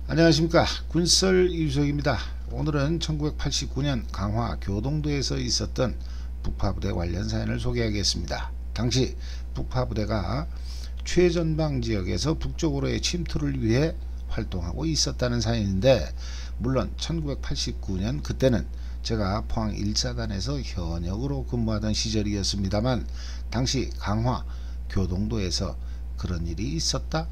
안녕하십니까, 군썰 이주석입니다. 오늘은 1989년 강화 교동도에서 있었던 북파부대 관련 사연을 소개하겠습니다. 당시 북파부대가 최전방 지역에서 북쪽으로의 침투를 위해 활동하고 있었다는 사연인데, 물론 1989년 그때는 제가 포항 1사단에서 현역으로 근무하던 시절이었습니다만, 당시 강화 교동도에서 그런 일이 있었다?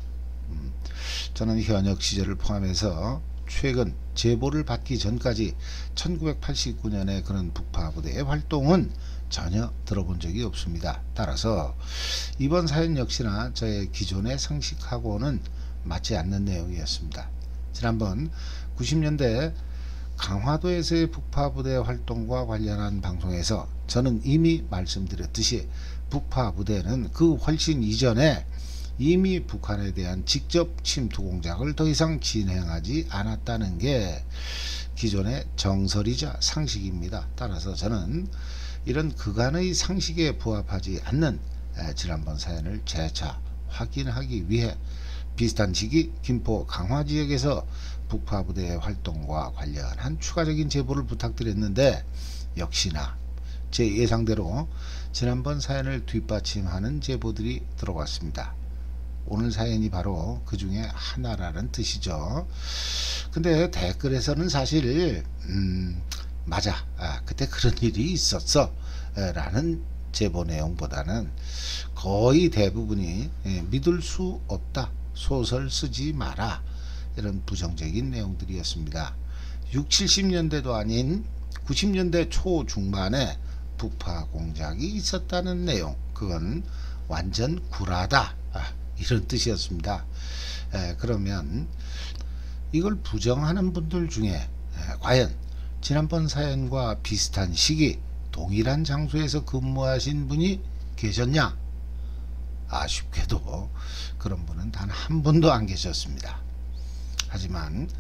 저는 현역 시절을 포함해서 최근 제보를 받기 전까지 1989년에 그런 북파부대의 활동은 전혀 들어본 적이 없습니다. 따라서 이번 사연 역시나 저의 기존의 상식하고는 맞지 않는 내용이었습니다. 지난번 90년대 강화도에서의 북파부대 활동과 관련한 방송에서 저는 이미 말씀드렸듯이 북파부대는 그 훨씬 이전에 이미 북한에 대한 직접 침투 공작을 더 이상 진행하지 않았다는 게 기존의 정설이자 상식입니다. 따라서 저는 이런 그간의 상식에 부합하지 않는 지난번 사연을 재차 확인하기 위해 비슷한 시기 김포 강화 지역에서 북파부대의 활동과 관련한 추가적인 제보를 부탁드렸는데, 역시나 제 예상대로 지난번 사연을 뒷받침하는 제보들이 들어왔습니다. 오늘 사연이 바로 그 중에 하나라는 뜻이죠. 근데 댓글에서는 사실 맞아, 그때 그런 일이 있었어 라는 제보 내용보다는 거의 대부분이 믿을 수 없다, 소설 쓰지 마라, 이런 부정적인 내용들이었습니다. 6, 70년대도 아닌 90년대 초중반에 북파 공작이 있었다는 내용, 그건 완전 구라다, 이런 뜻이었습니다. 그러면 이걸 부정하는 분들 중에 과연 지난번 사연과 비슷한 시기 동일한 장소에서 근무하신 분이 계셨냐? 아쉽게도 그런 분은 단 한 분도 안 계셨습니다. 하지만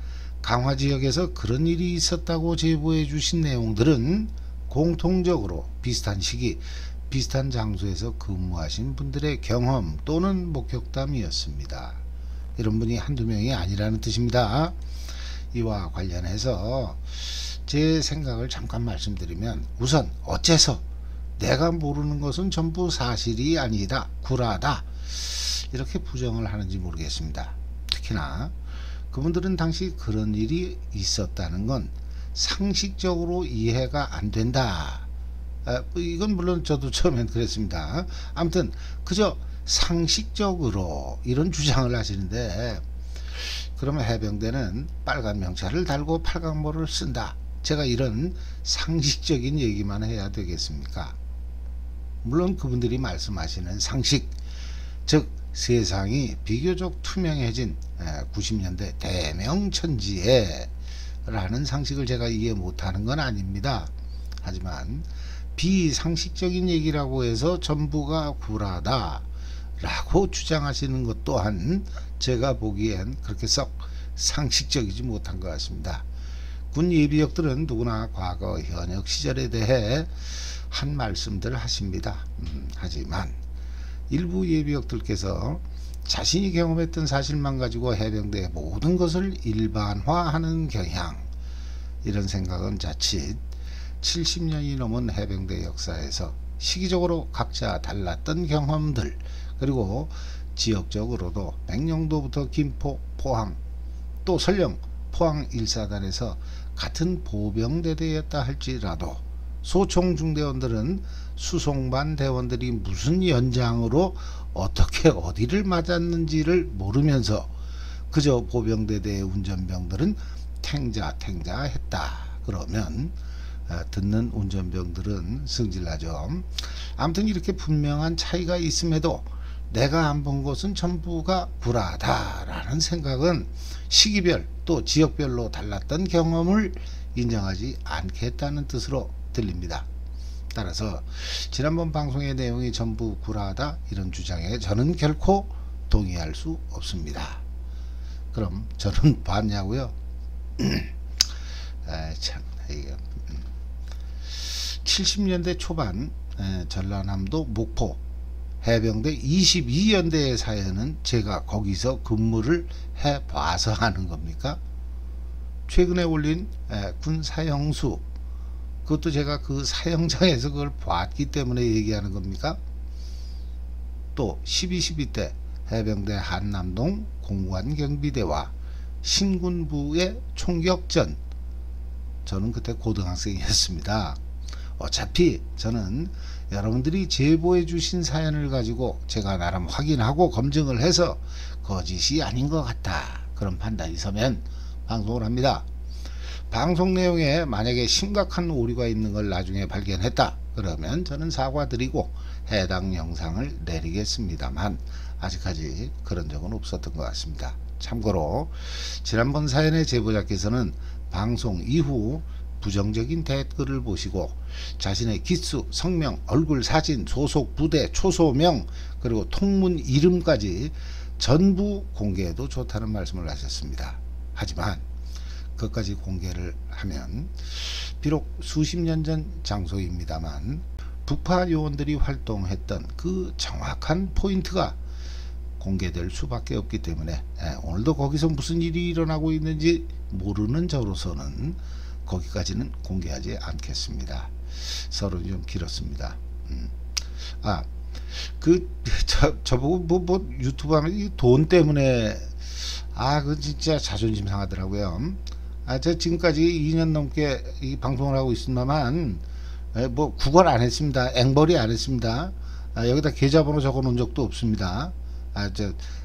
강화 지역에서 그런 일이 있었다고 제보해 주신 내용들은 공통적으로 비슷한 시기 비슷한 장소에서 근무하신 분들의 경험 또는 목격담이었습니다. 이런 분이 한두 명이 아니라는 뜻입니다. 이와 관련해서 제 생각을 잠깐 말씀드리면, 우선 어째서 내가 모르는 것은 전부 사실이 아니다, 구라다, 이렇게 부정을 하는지 모르겠습니다. 특히나 그분들은 당시 그런 일이 있었다는 건 상식적으로 이해가 안 된다. 이건 물론 저도 처음엔 그랬습니다. 아무튼 그저 상식적으로 이런 주장을 하시는데, 그러면 해병대는 빨간 명찰을 달고 팔각모를 쓴다, 제가 이런 상식적인 얘기만 해야 되겠습니까? 물론 그분들이 말씀하시는 상식, 즉 세상이 비교적 투명해진 90년대 대명천지에 라는 상식을 제가 이해 못하는 건 아닙니다. 하지만 비상식적인 얘기라고 해서 전부가 구라다 라고 주장하시는 것 또한 제가 보기엔 그렇게 썩 상식적이지 못한 것 같습니다. 군 예비역들은 누구나 과거 현역 시절에 대해 한 말씀들 하십니다. 하지만 일부 예비역들께서 자신이 경험했던 사실만 가지고 해병대의 모든 것을 일반화하는 경향, 이런 생각은 자칫 70년이 넘은 해병대 역사에서 시기적으로 각자 달랐던 경험들, 그리고 지역적으로도 백령도부터 김포, 포항, 또 설령 포항 1사단에서 같은 보병대대였다 할지라도 소총 중대원들은 수송반 대원들이 무슨 연장으로 어떻게 어디를 맞았는지를 모르면서 그저 보병대대의 운전병들은 탱자 했다 그러면 듣는 운전병들은 승질나죠. 아무튼 이렇게 분명한 차이가 있음에도 내가 안 본 것은 전부가 구라다라는 생각은 시기별 또 지역별로 달랐던 경험을 인정하지 않겠다는 뜻으로 들립니다. 따라서 지난번 방송의 내용이 전부 구라다, 이런 주장에 저는 결코 동의할 수 없습니다. 그럼 저는 봤냐고요? 참, 이거 70년대 초반 전라남도 목포 해병대 22연대의 사연은 제가 거기서 근무를 해봐서 하는 겁니까? 최근에 올린 군 사형수, 그것도 제가 그 사형장에서 그걸 봤기 때문에 얘기하는 겁니까? 또 12.12 때 해병대 한남동 공관경비대와 신군부의 총격전, 저는 그때 고등학생이었습니다. 어차피 저는 여러분들이 제보해 주신 사연을 가지고 제가 나름 확인하고 검증을 해서 거짓이 아닌 것 같다, 그런 판단이 서면 방송을 합니다. 방송 내용에 만약에 심각한 오류가 있는 걸 나중에 발견했다 그러면 저는 사과드리고 해당 영상을 내리겠습니다만, 아직까지 그런 적은 없었던 것 같습니다. 참고로 지난번 사연의 제보자께서는 방송 이후 부정적인 댓글을 보시고 자신의 기수, 성명, 얼굴 사진, 소속 부대, 초소명, 그리고 통문 이름까지 전부 공개해도 좋다는 말씀을 하셨습니다. 하지만 그것까지 공개를 하면 비록 수십 년 전 장소입니다만 북파 요원들이 활동했던 그 정확한 포인트가 공개될 수밖에 없기 때문에 오늘도 거기서 무슨 일이 일어나고 있는지 모르는 저로서는 거기까지는 공개하지 않겠습니다. 서론이 좀 길었습니다. 저보고 뭐 유튜브 하면 돈 때문에 그 진짜 자존심 상하더라고요. 제가 지금까지 2년 넘게 이 방송을 하고 있습니다만 뭐 구걸 안 했습니다. 앵벌이 안 했습니다. 여기다 계좌번호 적어 놓은 적도 없습니다.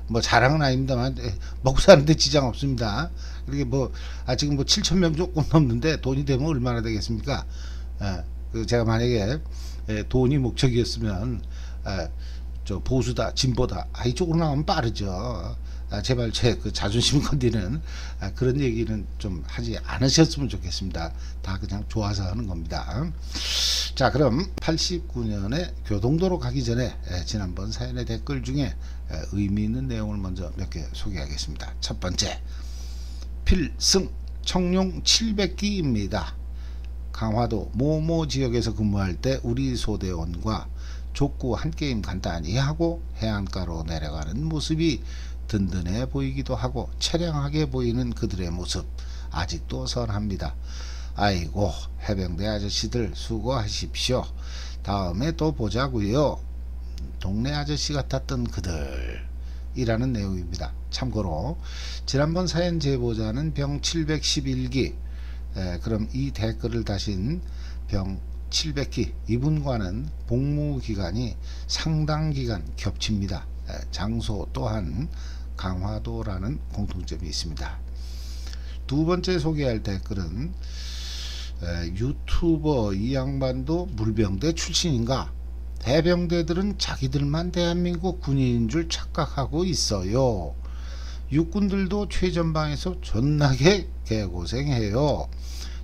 뭐 자랑은 아닙니다만 먹고 사는데 지장 없습니다. 그게 뭐 지금 뭐 7,000명 조금 넘는데 돈이 되면 얼마나 되겠습니까? 제가 만약에 돈이 목적이었으면 저 보수다, 진보다 이쪽으로 나오면 빠르죠. 제발 제 그 자존심 건드리는 그런 얘기는 좀 하지 않으셨으면 좋겠습니다. 다 그냥 좋아서 하는 겁니다. 자, 그럼 89년에 교동도로 가기 전에 지난번 사연의 댓글 중에 의미 있는 내용을 먼저 몇 개 소개하겠습니다. 첫 번째, 필승 청룡 700기입니다. 강화도 모모 지역에서 근무할 때 우리 소대원과 족구 한 게임 간단히 하고 해안가로 내려가는 모습이 든든해 보이기도 하고 처량하게 보이는 그들의 모습 아직도 선합니다. 아이고, 해병대 아저씨들 수고하십시오. 다음에 또 보자고요. 동네 아저씨 같았던 그들 이라는 내용입니다. 참고로 지난번 사연 제보자는 병 711기, 그럼 이 댓글을 다신 병 700기, 이분과는 복무기간이 상당 기간 겹칩니다. 장소 또한 강화도라는 공통점이 있습니다. 두 번째 소개할 댓글은 유튜버 이 양반도 물병대 출신인가? 해병대들은 자기들만 대한민국 군인인 줄 착각하고 있어요. 육군들도 최전방에서 존나게 개고생해요.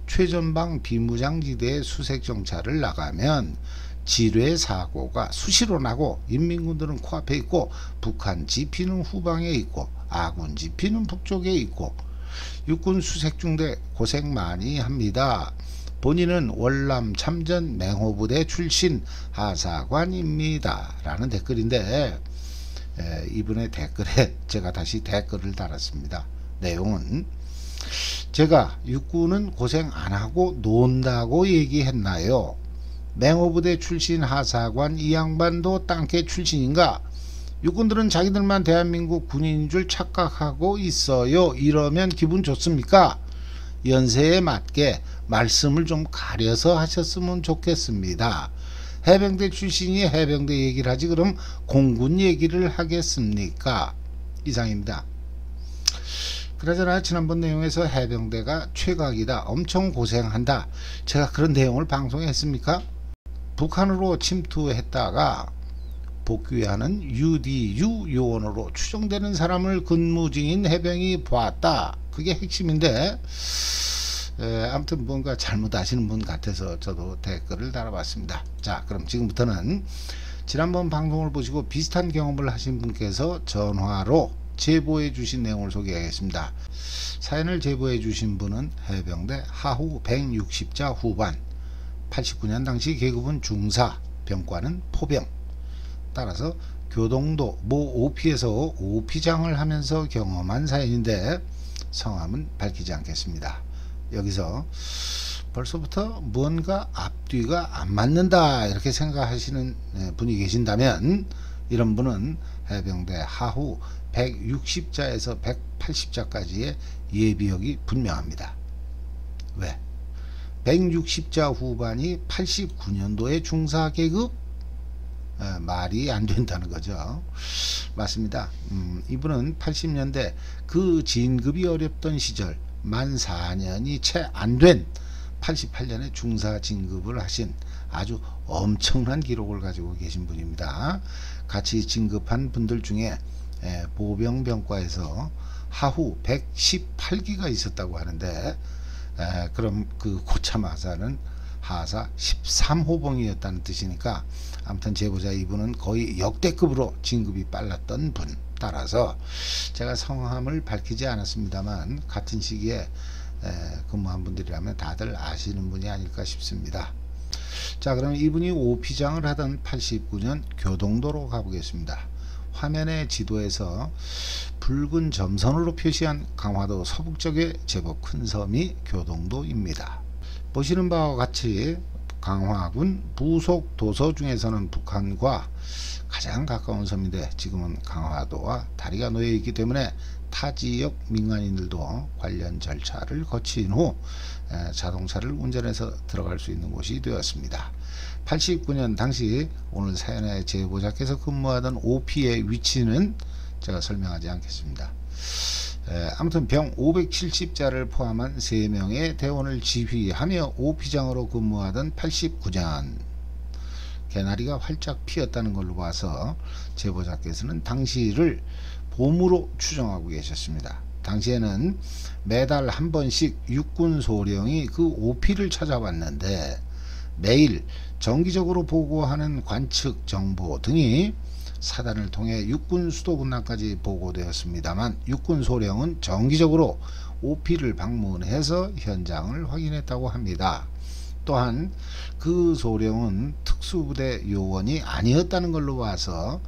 최전방 비무장지대에 수색정찰을 나가면 지뢰 사고가 수시로 나고 인민군들은 코앞에 있고 북한 지피는 후방에 있고 아군 지피는 북쪽에 있고 육군 수색중대 고생 많이 합니다. 본인은 월남 참전 맹호부대 출신 하사관입니다. 라는 댓글인데 이분의 댓글에 제가 다시 댓글을 달았습니다. 내용은 제가 육군은 고생 안하고 논다고 얘기했나요? 맹호부대 출신 하사관 이 양반도 땅개 출신인가? 육군들은 자기들만 대한민국 군인인 줄 착각하고 있어요. 이러면 기분 좋습니까? 연세에 맞게 말씀을 좀 가려서 하셨으면 좋겠습니다. 해병대 출신이 해병대 얘기를 하지 그럼 공군 얘기를 하겠습니까? 이상입니다. 그러잖아, 지난번 내용에서 해병대가 최각이다, 엄청 고생한다, 제가 그런 내용을 방송에 했습니까? 북한으로 침투했다가 복귀하는 UDU 요원으로 추정되는 사람을 근무 중인 해병이 보았다. 그게 핵심인데 아무튼 뭔가 잘못하시는 분 같아서 저도 댓글을 달아봤습니다. 자, 그럼 지금부터는 지난번 방송을 보시고 비슷한 경험을 하신 분께서 전화로 제보해 주신 내용을 소개하겠습니다. 사연을 제보해 주신 분은 해병대 하후 160자 후반, 89년 당시 계급은 중사, 병과는 포병, 따라서 교동도 모 OP에서 OP장을 하면서 경험한 사연인데 성함은 밝히지 않겠습니다. 여기서 벌써부터 무언가 앞뒤가 안 맞는다 이렇게 생각하시는 분이 계신다면 이런 분은 해병대 하후 160자에서 180자까지의 예비역이 분명합니다. 왜? 160자 후반이 89년도에 중사 계급? 말이 안 된다는 거죠. 맞습니다. 이분은 80년대 그 진급이 어렵던 시절 만 4년이 채 안 된 88년에 중사 진급을 하신 아주 엄청난 기록을 가지고 계신 분입니다. 같이 진급한 분들 중에 보병병과에서 하후 118기가 있었다고 하는데 그럼 그 고참 하사는 하사 13호봉이었다는 뜻이니까 아무튼 제보자 이분은 거의 역대급으로 진급이 빨랐던 분. 따라서 제가 성함을 밝히지 않았습니다만 같은 시기에 근무한 분들이라면 다들 아시는 분이 아닐까 싶습니다. 자, 그럼 이분이 OP장을 하던 89년 교동도로 가보겠습니다. 화면의 지도에서 붉은 점선으로 표시한 강화도 서북쪽의 제법 큰 섬이 교동도입니다. 보시는 바와 같이 강화군 부속 도서 중에서는 북한과 가장 가까운 섬인데 지금은 강화도와 다리가 놓여 있기 때문에 타 지역 민간인들도 관련 절차를 거친 후 자동차를 운전해서 들어갈 수 있는 곳이 되었습니다. 89년 당시 오늘 사연의 제보자께서 근무하던 OP의 위치는 제가 설명하지 않겠습니다. 아무튼 병 570자를 포함한 3명의 대원을 지휘하며 OP장으로 근무하던 89년 개나리가 활짝 피었다는 걸로 봐서 제보자께서는 당시를 봄으로 추정하고 계셨습니다. 당시에는 매달 한 번씩 육군 소령이 그 OP를 찾아왔는데 매일 정기적으로 보고하는 관측 정보 등이 사단을 통해 육군 수도군단까지 보고되었습니다만 육군 소령은 정기적으로 OP를 방문해서 현장을 확인했다고 합니다. 또한 그 소령은 특수부대 요원이 아니었다는 걸로 봐서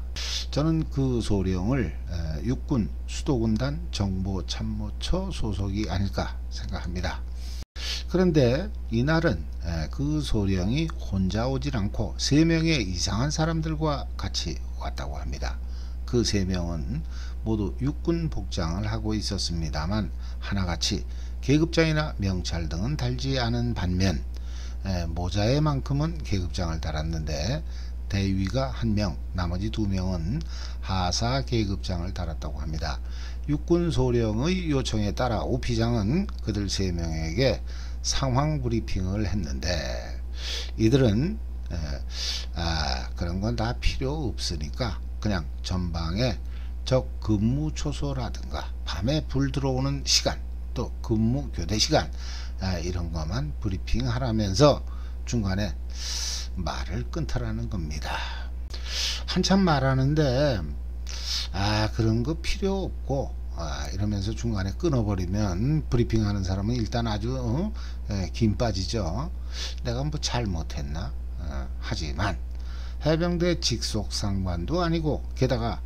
저는 그 소령을 육군 수도군단 정보참모처 소속이 아닐까 생각합니다. 그런데 이날은 그 소령이 혼자 오질 않고 3명의 이상한 사람들과 같이 왔다고 합니다. 그 3명은 모두 육군 복장을 하고 있었습니다만 하나같이 계급장이나 명찰 등은 달지 않은 반면 모자에 만큼은 계급장을 달았는데 대위가 1명, 나머지 2명은 하사 계급장을 달았다고 합니다. 육군 소령의 요청에 따라 OP장은 그들 3명에게 상황 브리핑을 했는데 이들은 그런 건 다 필요 없으니까 그냥 전방에 적 근무 초소라든가 밤에 불 들어오는 시간 또 근무 교대 시간 이런 것만 브리핑 하라면서 중간에 말을 끊더라는 겁니다. 한참 말하는데 그런 거 필요 없고 이러면서 중간에 끊어버리면 브리핑하는 사람은 일단 아주 김 빠지죠. 내가 뭐 잘못했나? 하지만 해병대 직속 상관도 아니고 게다가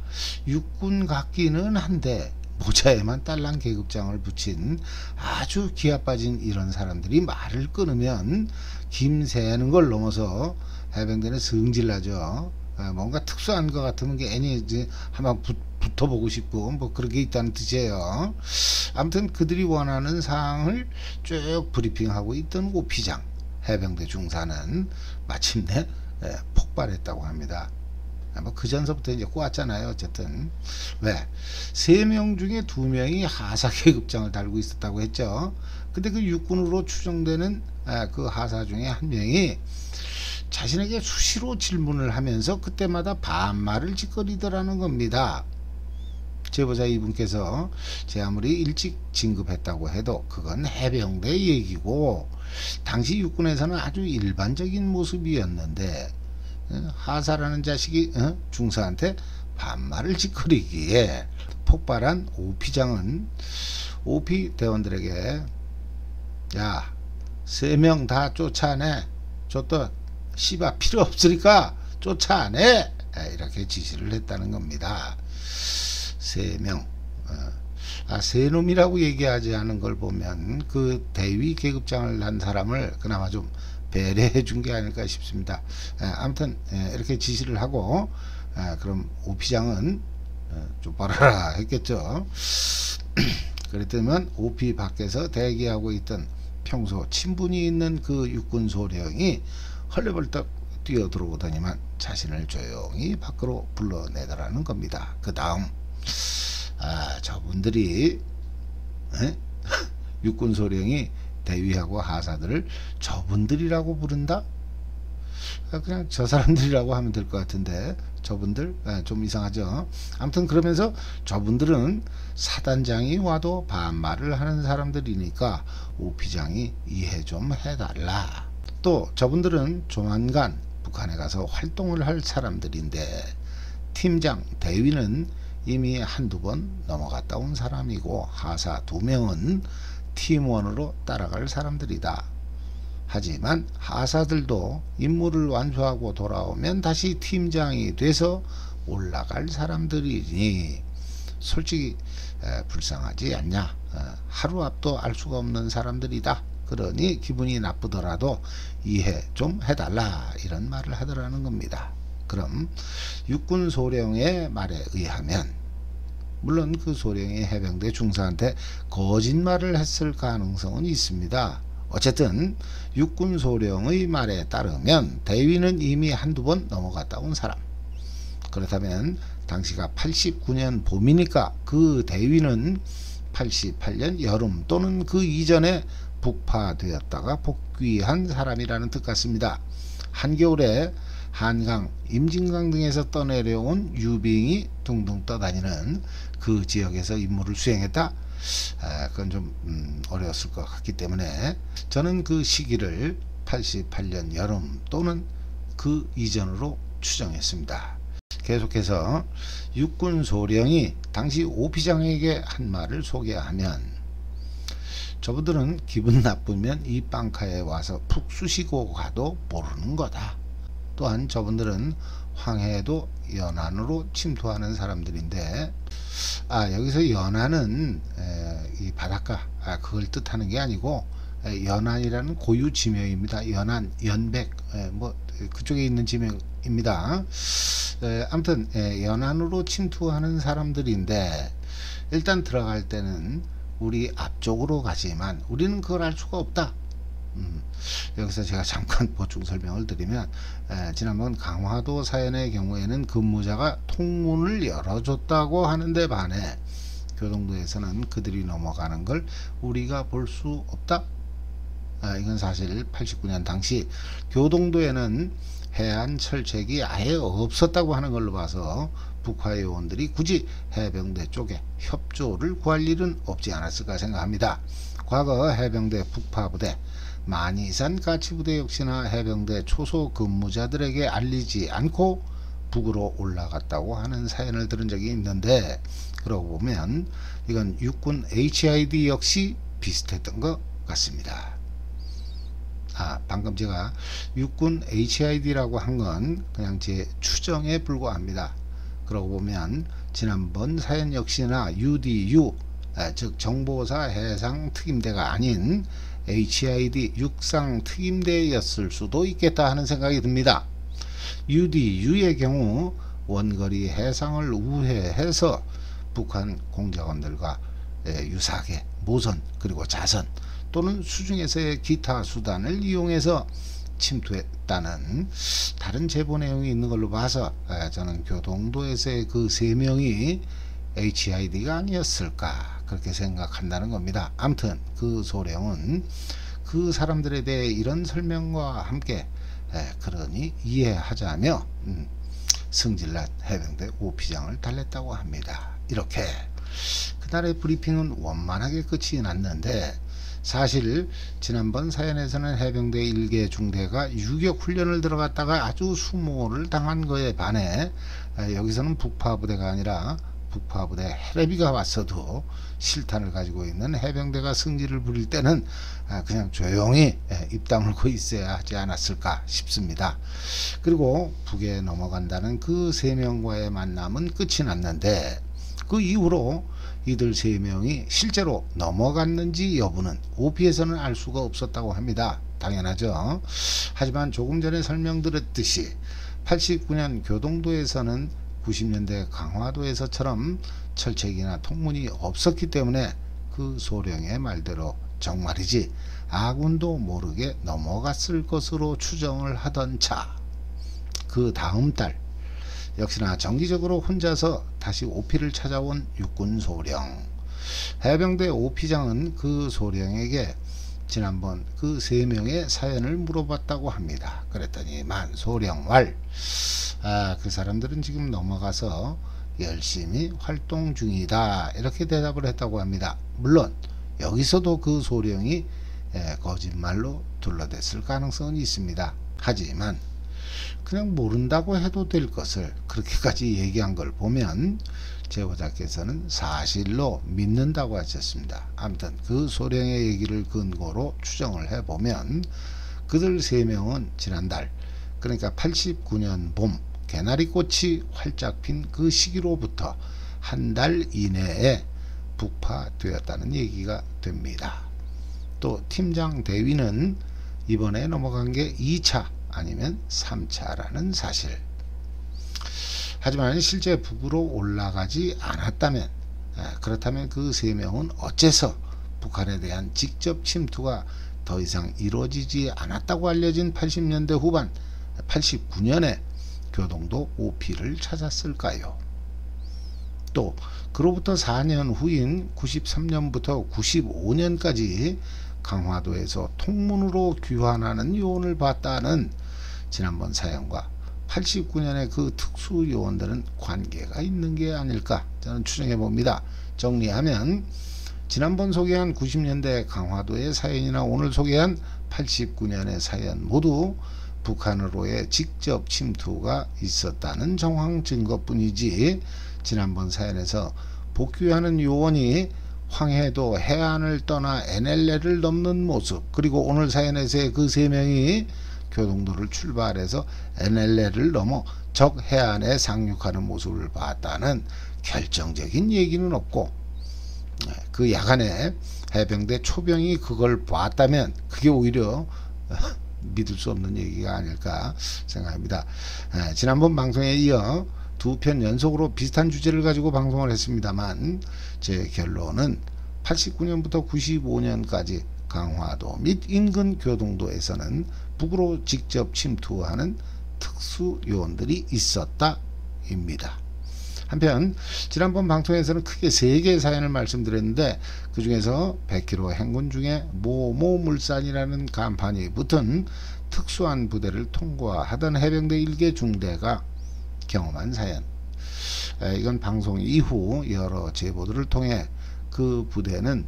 육군 같기는 한데 모자에만 딸랑 계급장을 붙인 아주 기아 빠진 이런 사람들이 말을 끊으면 김새는 걸 넘어서 해병대는 성질나죠. 뭔가 특수한 것 같으면 괜히 이제 한번 붙어보고 싶고 뭐 그런 게 있다는 뜻이에요. 아무튼 그들이 원하는 사항을 쭉 브리핑하고 있던 OP장 해병대 중사는 마침내 폭발했다고 합니다. 뭐 그 전서부터 이제 꼬았잖아요. 어쨌든 왜 3명 중에 2명이 하사 계급장을 달고 있었다고 했죠. 근데 그 육군으로 추정되는 그 하사 중에 1명이 자신에게 수시로 질문을 하면서 그때마다 반말을 짓거리더라는 겁니다. 제보자 이분께서 제 아무리 일찍 진급했다고 해도 그건 해병대 얘기고 당시 육군에서는 아주 일반적인 모습이었는데 하사라는 자식이 중사한테 반말을 짓거리기에 폭발한 OP장은 OP 대원들에게 야 3명 다 쫓아내 쫓더 씨바 필요 없으니까 쫓아내 이렇게 지시를 했다는 겁니다. 3명. 세 놈이라고 얘기하지 않은 걸 보면 그 대위 계급장을 한 사람을 그나마 좀 배려해 준 게 아닐까 싶습니다. 아무튼 이렇게 지시를 하고 그럼 오피장은 좀 벌어라 했겠죠. 그랬더니 오피 밖에서 대기하고 있던 평소 친분이 있는 그 육군 소령이 헐레벌떡 뛰어 들어오더니만 자신을 조용히 밖으로 불러내더라는 겁니다. 그 다음 저분들이 육군 소령이 대위하고 하사들을 저분들이라고 부른다? 그냥 저 사람들이라고 하면 될 것 같은데 저분들 좀 이상하죠. 아무튼 그러면서 저분들은 사단장이 와도 반말을 하는 사람들이니까 오피장이 이해 좀 해달라. 또 저분들은 조만간 북한에 가서 활동을 할 사람들인데 팀장 대위는 이미 한두 번 넘어갔다 온 사람이고 하사 2명은 팀원으로 따라갈 사람들이다. 하지만 하사들도 임무를 완수하고 돌아오면 다시 팀장이 돼서 올라갈 사람들이니 솔직히 불쌍하지 않냐. 하루 앞도 알 수가 없는 사람들이다. 그러니 기분이 나쁘더라도 이해 좀 해달라 이런 말을 하더라는 겁니다. 그럼 육군 소령의 말에 의하면 물론 그 소령이 해병대 중사한테 거짓말을 했을 가능성은 있습니다. 어쨌든 육군 소령의 말에 따르면 대위는 이미 한두 번 넘어갔다 온 사람. 그렇다면 당시가 89년 봄이니까 그 대위는 88년 여름 또는 그 이전에 북파되었다가 복귀한 사람이라는 뜻 같습니다. 한겨울에 한강, 임진강 등에서 떠내려온 유빙이 둥둥 떠다니는 그 지역에서 임무를 수행했다. 그건 좀 어려웠을 것 같기 때문에 저는 그 시기를 88년 여름 또는 그 이전으로 추정했습니다. 계속해서 육군 소령이 당시 오피장에게 한 말을 소개하면 저분들은 기분 나쁘면 이 빵카에 와서 푹 쑤시고 가도 모르는 거다. 또한 저분들은 황해도 연안으로 침투하는 사람들인데 여기서 연안은 이 바닷가 그걸 뜻하는 게 아니고 연안이라는 고유 지명입니다. 연안, 연백 뭐 그쪽에 있는 지명입니다. 아무튼 연안으로 침투하는 사람들인데 일단 들어갈 때는 우리 앞쪽으로 가지만 우리는 그걸 알 수가 없다. 여기서 제가 잠깐 보충 설명을 드리면 지난번 강화도 사연의 경우에는 근무자가 통문을 열어줬다고 하는데 반해 교동도에서는 그들이 넘어가는 걸 우리가 볼 수 없다. 이건 사실 89년 당시 교동도에는 해안 철책이 아예 없었다고 하는 걸로 봐서 북파 요원들이 굳이 해병대 쪽에 협조를 구할 일은 없지 않았을까 생각합니다. 과거 해병대 북파부대 만이산 가치부대 역시나 해병대 초소 근무자들에게 알리지 않고 북으로 올라갔다고 하는 사연을 들은 적이 있는데 그러고 보면 이건 육군 HID 역시 비슷했던 것 같습니다. 방금 제가 육군 HID라고 한 건 그냥 제 추정에 불과합니다. 그러고 보면 지난번 사연 역시나 UDU 즉 정보사 해상 특임대가 아닌 HID 육상 특임대였을 수도 있겠다 하는 생각이 듭니다. UDU의 경우 원거리 해상을 우회해서 북한 공작원들과 유사하게 모선 그리고 자선 또는 수중에서의 기타 수단을 이용해서 침투했다는 다른 제보 내용이 있는 걸로 봐서 저는 교동도에서의 그 3명이 HID가 아니었을까 그렇게 생각한다는 겁니다. 아무튼 그 소령은 그 사람들에 대해 이런 설명과 함께 그러니 이해하자며 승질난 해병대 오피장을 달랬다고 합니다. 이렇게 그날의 브리핑은 원만하게 끝이 났는데 사실 지난번 사연에서는 해병대 1개 중대가 유격 훈련을 들어갔다가 아주 수모를 당한 거에 반해 여기서는 북파 부대가 아니라 북파부대 해레비가 왔어도 실탄을 가지고 있는 해병대가 승리를 부릴 때는 그냥 조용히 입 다물고 있어야 하지 않았을까 싶습니다. 그리고 북에 넘어간다는 그 세 명과의 만남은 끝이 났는데 그 이후로 이들 세 명이 실제로 넘어갔는지 여부는 OP에서는 알 수가 없었다고 합니다. 당연하죠. 하지만 조금 전에 설명드렸듯이 89년 교동도에서는 90년대 강화도에서처럼 철책이나 통문이 없었기 때문에 그 소령의 말대로 정말이지 아군도 모르게 넘어갔을 것으로 추정을 하던 차, 그 다음 달 역시나 정기적으로 혼자서 다시 OP를 찾아온 육군 소령. 해병대 OP장은 그 소령에게 지난번 그 세 명의 사연을 물어봤다고 합니다. 그랬더니만 소령왈, 그 사람들은 지금 넘어가서 열심히 활동 중이다, 이렇게 대답을 했다고 합니다. 물론 여기서도 그 소령이 거짓말로 둘러댔을 가능성은 있습니다. 하지만 그냥 모른다고 해도 될 것을 그렇게까지 얘기한 걸 보면 제보자께서는 사실로 믿는다고 하셨습니다. 아무튼 그 소령의 얘기를 근거로 추정을 해보면 그들 세 명은 지난달, 그러니까 89년 봄 개나리꽃이 활짝 핀 그 시기로부터 한 달 이내에 북파되었다는 얘기가 됩니다. 또 팀장 대위는 이번에 넘어간 게 2차 아니면 3차라는 사실. 하지만 실제 북으로 올라가지 않았다면, 그렇다면 그 세 명은 어째서 북한에 대한 직접 침투가 더 이상 이루어지지 않았다고 알려진 80년대 후반 89년에 교동도 OP를 찾았을까요? 또 그로부터 4년 후인 93년부터 95년까지 강화도에서 통문으로 귀환하는 요원을 봤다는 지난번 사연과 89년의 그 특수 요원들은 관계가 있는 게 아닐까 저는 추정해 봅니다. 정리하면 지난번 소개한 90년대 강화도의 사연이나 오늘 소개한 89년의 사연 모두 북한으로의 직접 침투가 있었다는 정황 증거뿐이지, 지난번 사연에서 복귀하는 요원이 황해도 해안을 떠나 NLL을 넘는 모습, 그리고 오늘 사연에서의 그 세 명이 교동도를 출발해서 NLL을 넘어 적 해안에 상륙하는 모습을 봤다는 결정적인 얘기는 없고, 그 야간에 해병대 초병이 그걸 봤다면 그게 오히려 믿을 수 없는 얘기가 아닐까 생각합니다. 지난번 방송에 이어 두 편 연속으로 비슷한 주제를 가지고 방송을 했습니다만 제 결론은 89년부터 95년까지 강화도 및 인근 교동도에서는 북으로 직접 침투하는 특수 요원들이 있었다 입니다. 한편 지난번 방송에서는 크게 3개의 사연을 말씀드렸는데 그 중에서 100km 행군 중에 모모물산이라는 간판이 붙은 특수한 부대를 통과하던 해병대 1개 중대가 경험한 사연, 이건 방송 이후 여러 제보들을 통해 그 부대는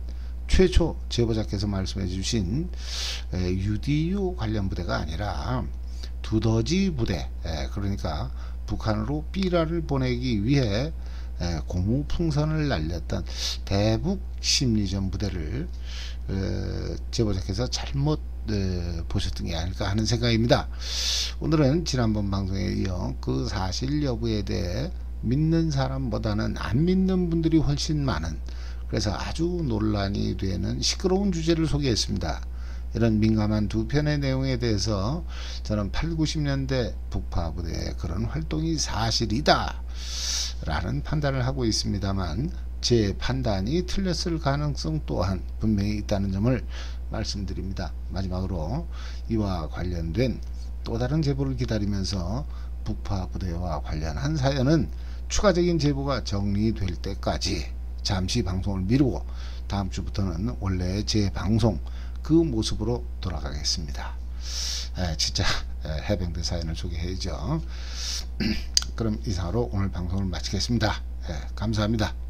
최초 제보자께서 말씀해 주신 UDU 관련 부대가 아니라 두더지 부대, 그러니까 북한으로 삐라를 보내기 위해 고무풍선을 날렸던 대북 심리전 부대를 제보자께서 잘못 보셨던 게 아닐까 하는 생각입니다. 오늘은 지난번 방송에 이어 그 사실 여부에 대해 믿는 사람보다는 안 믿는 분들이 훨씬 많은, 그래서 아주 논란이 되는 시끄러운 주제를 소개했습니다. 이런 민감한 두 편의 내용에 대해서 저는 8, 90년대 북파 부대의 그런 활동이 사실이다 라는 판단을 하고 있습니다만 제 판단이 틀렸을 가능성 또한 분명히 있다는 점을 말씀드립니다. 마지막으로 이와 관련된 또 다른 제보를 기다리면서 북파 부대와 관련한 사연은 추가적인 제보가 정리될 때까지 잠시 방송을 미루고 다음 주부터는 원래 제 방송 그 모습으로 돌아가겠습니다. 진짜 해병대 사연을 소개해야죠. 그럼 이상으로 오늘 방송을 마치겠습니다. 감사합니다.